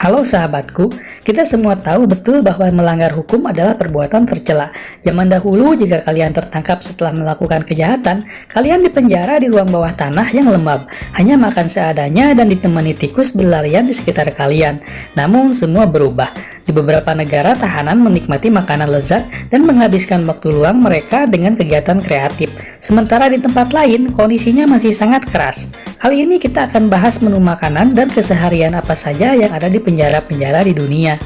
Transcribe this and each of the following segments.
Halo sahabatku, kita semua tahu betul bahwa melanggar hukum adalah perbuatan tercela. Zaman dahulu, jika kalian tertangkap setelah melakukan kejahatan, kalian dipenjara di ruang bawah tanah yang lembab, hanya makan seadanya dan ditemani tikus berlarian di sekitar kalian. Namun, semua berubah. Di beberapa negara, tahanan menikmati makanan lezat dan menghabiskan waktu luang mereka dengan kegiatan kreatif. Sementara di tempat lain, kondisinya masih sangat keras. Kali ini kita akan bahas menu makanan dan keseharian apa saja yang ada di penjara-penjara di dunia.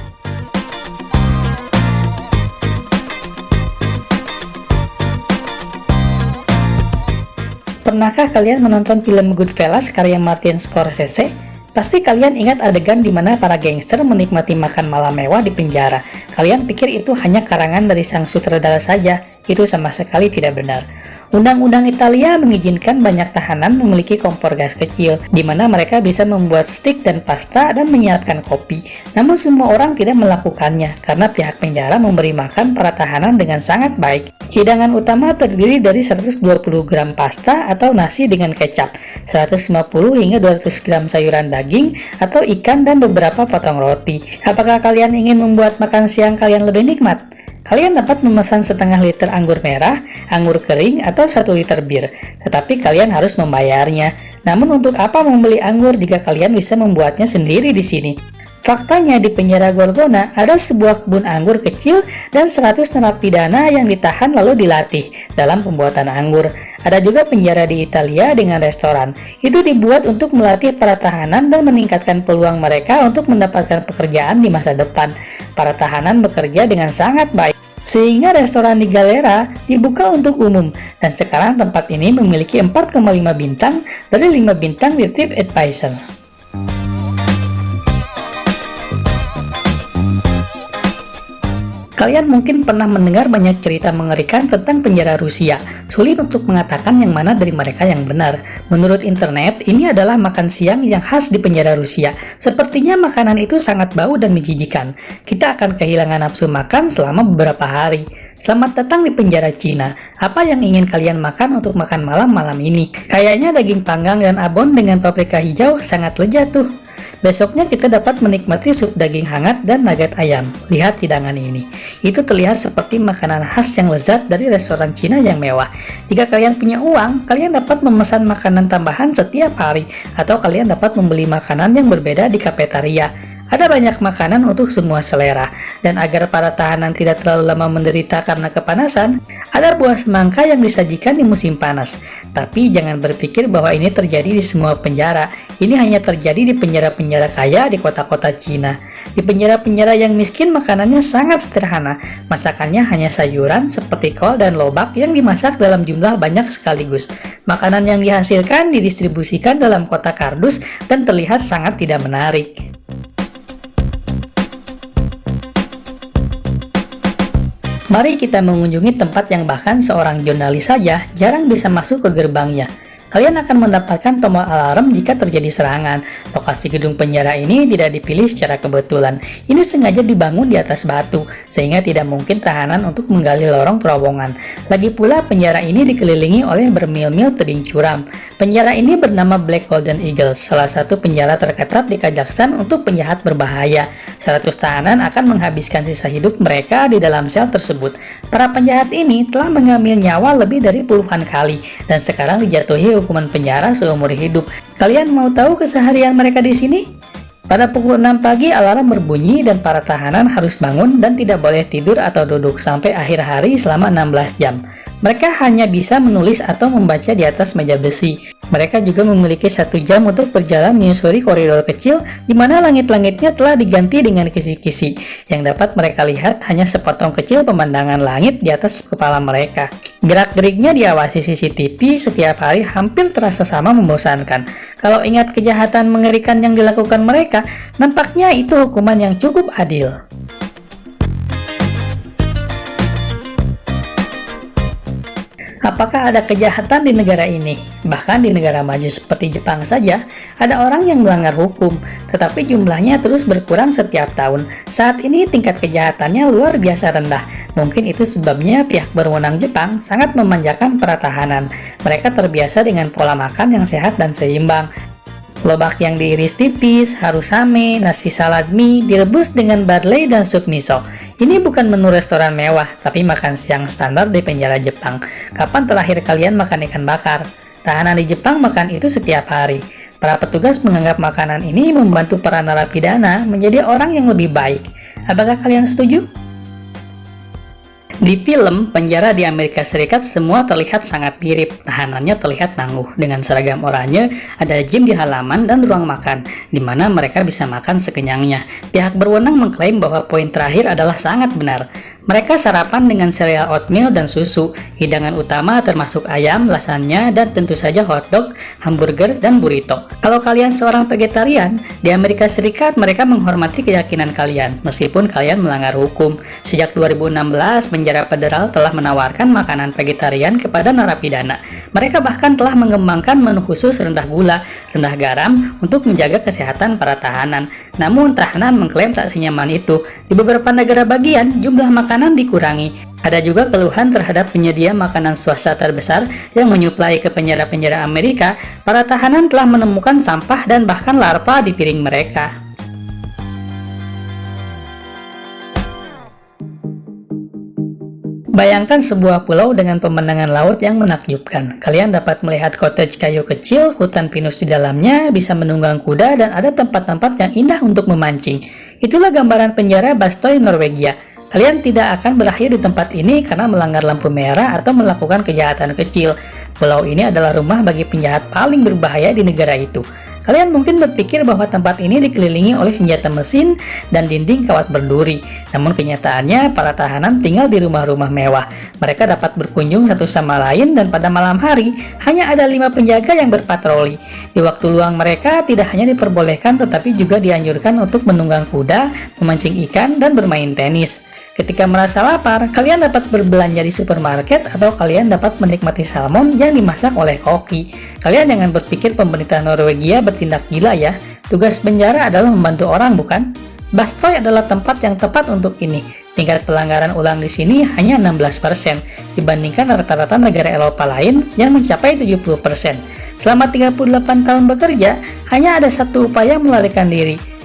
Pernahkah kalian menonton film Goodfellas karya Martin Scorsese? Pasti kalian ingat adegan di mana para gangster menikmati makan malam mewah di penjara. Kalian pikir itu hanya karangan dari sang sutradara saja? Itu sama sekali tidak benar. Undang-undang Italia mengizinkan banyak tahanan memiliki kompor gas kecil, di mana mereka bisa membuat stik dan pasta dan menyiapkan kopi. Namun semua orang tidak melakukannya, karena pihak penjara memberi makan para tahanan dengan sangat baik. Hidangan utama terdiri dari 120 gram pasta atau nasi dengan kecap, 150 hingga 200 gram sayuran daging atau ikan dan beberapa potong roti. Apakah kalian ingin membuat makan siang kalian lebih nikmat? Kalian dapat memesan setengah liter anggur merah, anggur kering, atau 1 liter bir, tetapi kalian harus membayarnya. Namun untuk apa membeli anggur jika kalian bisa membuatnya sendiri di sini? Faktanya di penjara Gorgona ada sebuah kebun anggur kecil dan 100 narapidana yang ditahan lalu dilatih dalam pembuatan anggur. Ada juga penjara di Italia dengan restoran. Itu dibuat untuk melatih para tahanan dan meningkatkan peluang mereka untuk mendapatkan pekerjaan di masa depan. Para tahanan bekerja dengan sangat baik, sehingga restoran di Galera dibuka untuk umum, dan sekarang tempat ini memiliki 4,5 bintang dari 5 bintang di TripAdvisor. Kalian mungkin pernah mendengar banyak cerita mengerikan tentang penjara Rusia. Sulit untuk mengatakan yang mana dari mereka yang benar. Menurut internet, ini adalah makan siang yang khas di penjara Rusia. Sepertinya makanan itu sangat bau dan menjijikan. Kita akan kehilangan nafsu makan selama beberapa hari. Selamat datang di penjara Cina. Apa yang ingin kalian makan untuk makan malam ini? Kayaknya daging panggang dan abon dengan paprika hijau sangat lezat tuh. Besoknya kita dapat menikmati sup daging hangat dan nugget ayam. Lihat hidangan ini. Itu terlihat seperti makanan khas yang lezat dari restoran Cina yang mewah. Jika kalian punya uang, kalian dapat memesan makanan tambahan setiap hari, atau kalian dapat membeli makanan yang berbeda di kafetaria. Ada banyak makanan untuk semua selera, dan agar para tahanan tidak terlalu lama menderita karena kepanasan, ada buah semangka yang disajikan di musim panas. Tapi jangan berpikir bahwa ini terjadi di semua penjara. Ini hanya terjadi di penjara-penjara kaya di kota-kota Cina. Di penjara-penjara yang miskin, makanannya sangat sederhana. Masakannya hanya sayuran seperti kol dan lobak yang dimasak dalam jumlah banyak sekaligus. Makanan yang dihasilkan didistribusikan dalam kotak kardus dan terlihat sangat tidak menarik. Mari kita mengunjungi tempat yang bahkan seorang jurnalis saja jarang bisa masuk ke gerbangnya. Kalian akan mendapatkan tombol alarm jika terjadi serangan. Lokasi gedung penjara ini tidak dipilih secara kebetulan. Ini sengaja dibangun di atas batu, sehingga tidak mungkin tahanan untuk menggali lorong terowongan. Lagi pula, penjara ini dikelilingi oleh bermil-mil tebing curam. Penjara ini bernama Black Golden Eagles, salah satu penjara terketat di Kazakhstan untuk penjahat berbahaya. 100 tahanan akan menghabiskan sisa hidup mereka di dalam sel tersebut. Para penjahat ini telah mengambil nyawa lebih dari puluhan kali, dan sekarang dijatuhi hukuman penjara seumur hidup. Kalian mau tahu keseharian mereka di sini? Pada pukul 6 pagi alarm berbunyi dan para tahanan harus bangun dan tidak boleh tidur atau duduk sampai akhir hari selama 16 jam. Mereka hanya bisa menulis atau membaca di atas meja besi. Mereka juga memiliki 1 jam untuk berjalan menyusuri koridor kecil di mana langit-langitnya telah diganti dengan kisi-kisi. Yang dapat mereka lihat hanya sepotong kecil pemandangan langit di atas kepala mereka. Gerak-geriknya diawasi CCTV setiap hari hampir terasa sama membosankan. Kalau ingat kejahatan mengerikan yang dilakukan mereka, nampaknya itu hukuman yang cukup adil. Apakah ada kejahatan di negara ini? Bahkan di negara maju seperti Jepang saja, ada orang yang melanggar hukum, tetapi jumlahnya terus berkurang setiap tahun. Saat ini tingkat kejahatannya luar biasa rendah. Mungkin itu sebabnya pihak berwenang Jepang sangat memanjakan para tahanan. Mereka terbiasa dengan pola makan yang sehat dan seimbang. Lobak yang diiris tipis, harusame, nasi salad mie, direbus dengan barley dan sup miso. Ini bukan menu restoran mewah, tapi makan siang standar di penjara Jepang. Kapan terakhir kalian makan ikan bakar? Tahanan di Jepang makan itu setiap hari. Para petugas menganggap makanan ini membantu para narapidana menjadi orang yang lebih baik. Apakah kalian setuju? Di film, penjara di Amerika Serikat semua terlihat sangat mirip. Tahanannya terlihat tangguh. Dengan seragam oranye, ada gym di halaman dan ruang makan, di mana mereka bisa makan sekenyangnya. Pihak berwenang mengklaim bahwa poin terakhir adalah sangat benar. Mereka sarapan dengan sereal oatmeal dan susu. Hidangan utama termasuk ayam, lasagna, dan tentu saja hotdog, hamburger, dan burrito. Kalau kalian seorang vegetarian, di Amerika Serikat mereka menghormati keyakinan kalian, meskipun kalian melanggar hukum. Sejak 2016, penjara federal telah menawarkan makanan vegetarian kepada narapidana. Mereka bahkan telah mengembangkan menu khusus rendah gula, rendah garam untuk menjaga kesehatan para tahanan. Namun, tahanan mengklaim tak senyaman itu. Di beberapa negara bagian, jumlah makanan dikurangi. Ada juga keluhan terhadap penyedia makanan swasta terbesar yang menyuplai ke penjara-penjara Amerika. Para tahanan telah menemukan sampah dan bahkan larva di piring mereka. Bayangkan sebuah pulau dengan pemandangan laut yang menakjubkan. Kalian dapat melihat cottage kayu kecil, hutan pinus di dalamnya, bisa menunggang kuda, dan ada tempat-tempat yang indah untuk memancing. Itulah gambaran penjara Bastøy, Norwegia. Kalian tidak akan berakhir di tempat ini karena melanggar lampu merah atau melakukan kejahatan kecil. Pulau ini adalah rumah bagi penjahat paling berbahaya di negara itu. Kalian mungkin berpikir bahwa tempat ini dikelilingi oleh senjata mesin dan dinding kawat berduri. Namun kenyataannya, para tahanan tinggal di rumah-rumah mewah. Mereka dapat berkunjung satu sama lain dan pada malam hari, hanya ada 5 penjaga yang berpatroli. Di waktu luang mereka tidak hanya diperbolehkan tetapi juga dianjurkan untuk menunggang kuda, memancing ikan, dan bermain tenis. Ketika merasa lapar, kalian dapat berbelanja di supermarket atau kalian dapat menikmati salmon yang dimasak oleh koki. Kalian jangan berpikir pemerintah Norwegia bertindak gila ya. Tugas penjara adalah membantu orang, bukan? Bastøy adalah tempat yang tepat untuk ini. Tingkat pelanggaran ulang di sini hanya 16% dibandingkan rata-rata negara Eropa lain yang mencapai 70%. Selama 38 tahun bekerja, hanya ada satu upaya melarikan diri.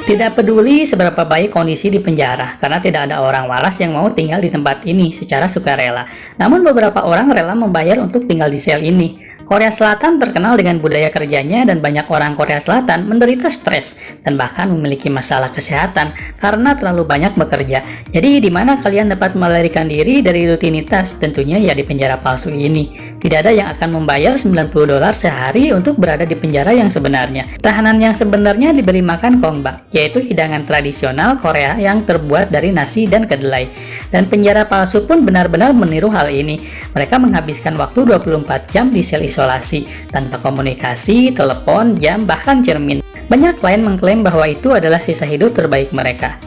Tidak peduli seberapa baik kondisi di penjara, karena tidak ada orang waras yang mau tinggal di tempat ini secara sukarela. Namun beberapa orang rela membayar untuk tinggal di sel ini. Korea Selatan terkenal dengan budaya kerjanya dan banyak orang Korea Selatan menderita stres dan bahkan memiliki masalah kesehatan karena terlalu banyak bekerja. Jadi di mana kalian dapat melarikan diri dari rutinitas? Tentunya ya di penjara palsu ini. Tidak ada yang akan membayar $90 sehari untuk berada di penjara yang sebenarnya. Tahanan yang sebenarnya diberi makan kongbak, yaitu hidangan tradisional Korea yang terbuat dari nasi dan kedelai. Dan penjara palsu pun benar-benar meniru hal ini. Mereka menghabiskan waktu 24 jam di sel isolasi, tanpa komunikasi, telepon, jam, bahkan cermin. Banyak klien mengklaim bahwa itu adalah sisa hidup terbaik mereka.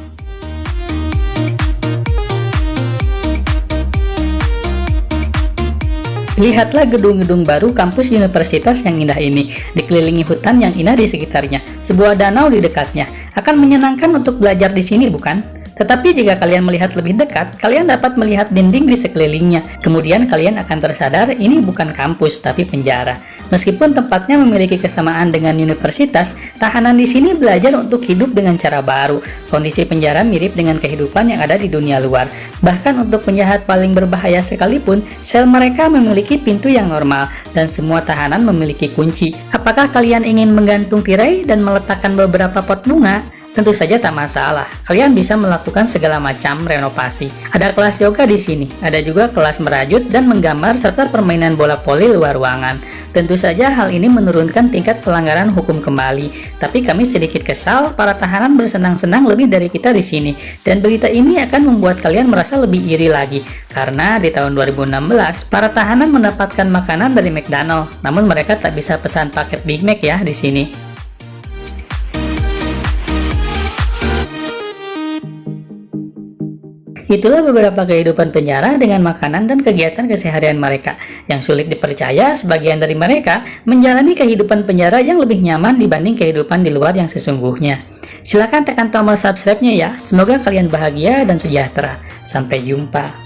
Lihatlah gedung-gedung baru kampus universitas yang indah ini, dikelilingi hutan yang indah di sekitarnya, sebuah danau di dekatnya. Akan menyenangkan untuk belajar di sini, bukan? Tetapi jika kalian melihat lebih dekat, kalian dapat melihat dinding di sekelilingnya. Kemudian kalian akan tersadar ini bukan kampus, tapi penjara. Meskipun tempatnya memiliki kesamaan dengan universitas, tahanan di sini belajar untuk hidup dengan cara baru. Kondisi penjara mirip dengan kehidupan yang ada di dunia luar. Bahkan untuk penjahat paling berbahaya sekalipun, sel mereka memiliki pintu yang normal, dan semua tahanan memiliki kunci. Apakah kalian ingin menggantung tirai dan meletakkan beberapa pot bunga? Tentu saja tak masalah. Kalian bisa melakukan segala macam renovasi. Ada kelas yoga di sini. Ada juga kelas merajut dan menggambar serta permainan bola voli luar ruangan. Tentu saja hal ini menurunkan tingkat pelanggaran hukum kembali. Tapi kami sedikit kesal, para tahanan bersenang-senang lebih dari kita di sini. Dan berita ini akan membuat kalian merasa lebih iri lagi. Karena di tahun 2016, para tahanan mendapatkan makanan dari McDonald's. Namun mereka tak bisa pesan paket Big Mac ya di sini. Itulah beberapa kehidupan penjara dengan makanan dan kegiatan keseharian mereka. Yang sulit dipercaya, sebagian dari mereka menjalani kehidupan penjara yang lebih nyaman dibanding kehidupan di luar yang sesungguhnya. Silahkan tekan tombol subscribe-nya ya. Semoga kalian bahagia dan sejahtera. Sampai jumpa.